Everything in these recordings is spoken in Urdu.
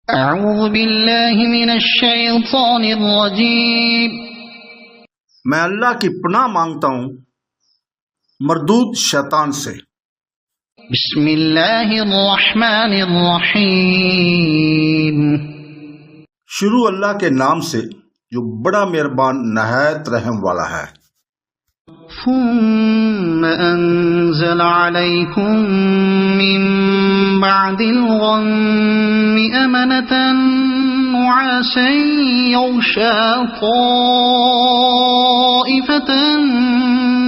اعوذ باللہ من الشیطان الرجیم میں اللہ کی پناہ مانگتا ہوں مردود شیطان سے۔ بسم اللہ الرحمن الرحیم شروع اللہ کے نام سے جو بڑا مہربان نہایت رحم والا ہے۔ ثم انزل علیکم من بعد الغم امنة نعاسا یغشا طائفة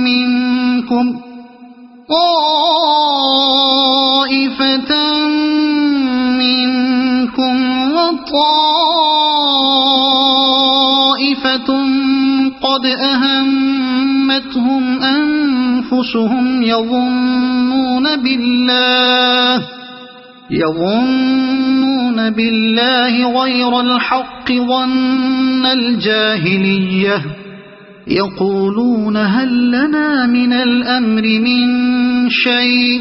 منكم وطائفة قد أهمتهم أنفسهم يظنون بالله غير الحق ظن الجاهلية يقولون هل لنا من الأمر من شيء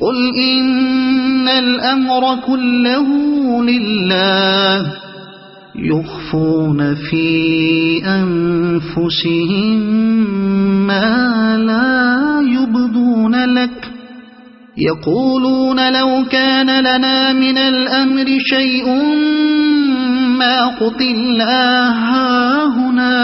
قل إن الأمر كله لله يخفون في أنفسهم ما لا يبدون لك يقولون لو كان لنا من الأمر شيء ما قتلنا هاهنا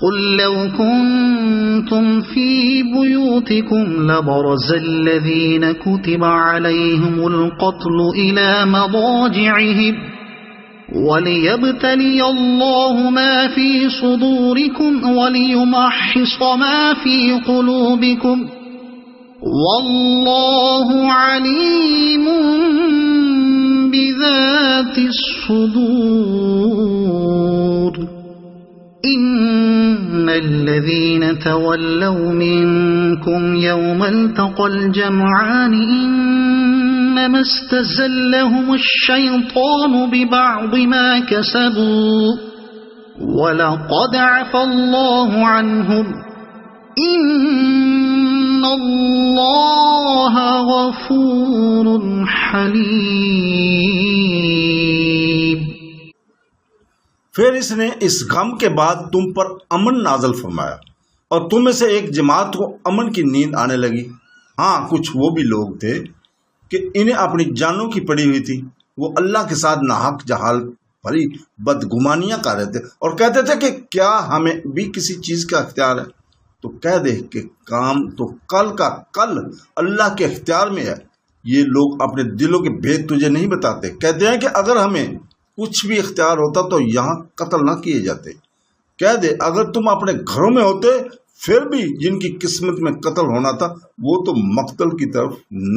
قل لو كنتم في بيوتكم لبرز الذين كتب عليهم القتل إلى مضاجعهم وليبتلي الله ما في صدوركم وليمحص ما في قلوبكم والله عليم بذات الصدور إن الذين تولوا منكم يوم التقى الجمعان إنما استزلهم الشيطان ببعض ما كسبوا ولقد عفى الله عنهم إن الله غفور حليم۔ پھر اس نے اس غم کے بعد تم پر امن نازل فرمایا اور تم میں سے ایک جماعت کو امن کی نیند آنے لگی۔ ہاں، کچھ وہ بھی لوگ تھے کہ انہیں اپنی جانوں کی پڑی ہوئی تھی، وہ اللہ کے ساتھ ناحق جہالت بھری بدگمانیاں کر رہے تھے اور کہتے تھے کہ کیا ہمیں بھی کسی چیز کا اختیار ہے؟ تو کہہ دے کہ کام تو کل کا کل اللہ کے اختیار میں ہے۔ یہ لوگ اپنے دلوں کے بھید تجھے نہیں بتاتے، کہتے ہیں کہ اگر ہمیں کچھ بھی اختیار ہوتا تو یہاں قتل نہ کیے جاتے۔ کہہ دے اگر تم اپنے گھروں میں ہوتے پھر بھی جن کی قسمت میں قتل ہونا تھا وہ تو مقتل کی طرف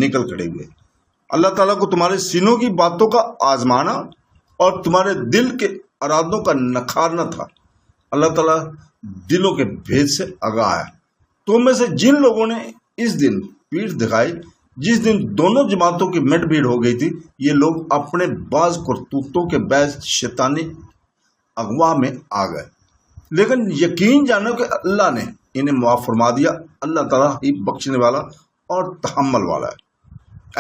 نکل کھڑے ہوئے۔ اللہ تعالیٰ کو تمہارے سینوں کی باتوں کا آزمانا اور تمہارے دل کے ارادوں کا نکھارنا تھا۔ اللہ تعالیٰ دلوں کے بھید سے آگاہ ہے۔ تم میں سے جن لوگوں نے اس دن پیٹھ دکھائی جس دن دونوں جماعتوں کی مٹ بھیڑ ہو گئی تھی، یہ لوگ اپنے بعض کرتوتوں کے باعث شیطانی اغوا میں آ گئے، لیکن یقین جانو کہ اللہ نے انہیں معاف فرما دیا۔ اللہ تعالیٰ ہی بخشنے والا اور تحمل والا ہے۔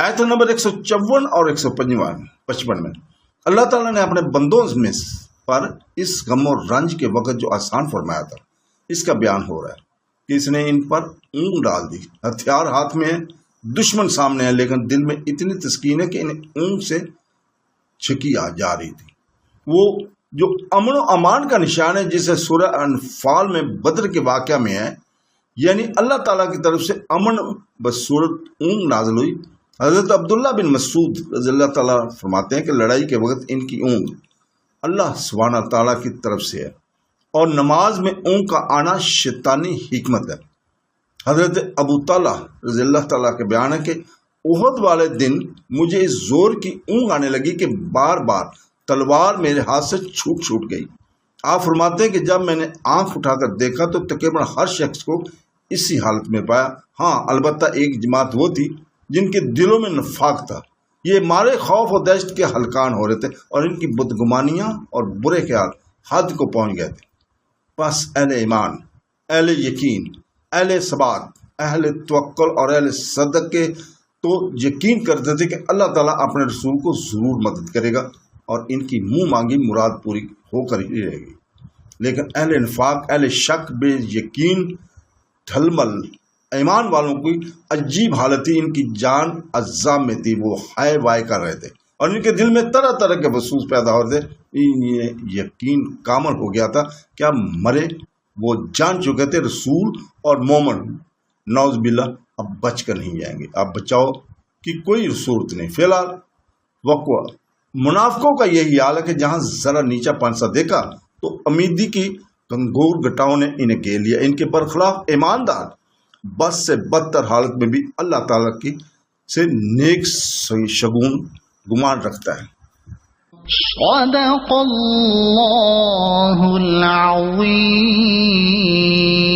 آیت نمبر 154 اور 155 میں اللہ تعالیٰ نے اپنے بندوں میں پر اس غم و رنج کے وقت جو آسان فرمایا تھا اس کا بیان ہو رہا ہے کہ اس نے ان پر اونگ ڈال دی۔ ہتھیار ہاتھ میں ہے، دشمن سامنے ہے، لیکن دل میں اتنی تسکین ہے کہ انہیں اونگ سے چھکی جا رہی تھی۔ وہ جو امن و امان کا نشان ہے جسے سورہ انفال میں بدر کے واقعہ میں ہے، یعنی اللہ تعالیٰ کی طرف سے امن بصورت اونگ نازل ہوئی۔ حضرت عبداللہ بن مسعود رضی اللہ تعالیٰ فرماتے ہیں کہ لڑائی کے وقت ان کی اونگ اللہ سبحانہ تعالیٰ کی طرف سے ہے اور نماز میں اونگ کا آنا شیطانی حکمت ہے۔ حضرت ابو طلحہ رضی اللہ تعالیٰ کے بیان ہے کہ احد والے دن مجھے اس زور کی اونگ آنے لگی کہ بار بار تلوار میرے ہاتھ سے چھوٹ گئی۔ آپ فرماتے ہیں کہ جب میں نے آنکھ اٹھا کر دیکھا تو تقریباً ہر شخص کو اسی حالت میں پایا۔ ہاں، البتہ ایک جماعت وہ تھی جن کے دلوں میں نفاق تھا، یہ مارے خوف و دہشت کے ہلکان ہو رہے تھے اور ان کی بدگمانیاں اور برے خیال حد کو پہنچ گئے تھے۔ پس اہل ایمان، اہل یقین، اہل ثبات، اہل توکل اور اہل صدق کے تو یقین کرتے تھے کہ اللہ تعالیٰ اپنے رسول کو ضرور مدد کرے گا اور ان کی منہ مانگی مراد پوری ہو کر ہی رہے گی۔ لیکن اہل انفاق، اہل شک، بے یقین، ڈھلمل ایمان والوں کی عجیب حالت تھی، ان کی جان اجزاء میں تھی، وہ ہائے وائے کر رہے تھے اور ان کے دل میں طرح طرح کے وسوس پیدا ہو رہے تھے۔ یہ یقین کامل ہو گیا تھا کیا مرے، وہ جان چکے تھے رسول اور مومن نعوذ باللہ اب بچ کر نہیں جائیں گے، اب بچاؤ کی کوئی صورت نہیں۔ فی الحال وقوع منافقوں کا یہی حال ہے کہ جہاں ذرا نیچا پانسا دیکھا تو امیدی کی کنگور گٹاؤں نے انہیں گھیر لیا۔ ان کے برخلاف ایماندار بس سے بدتر حالت میں بھی اللہ تعالیٰ کی سے نیک شگون گمان رکھتا ہے۔ صدق اللہ العظیم۔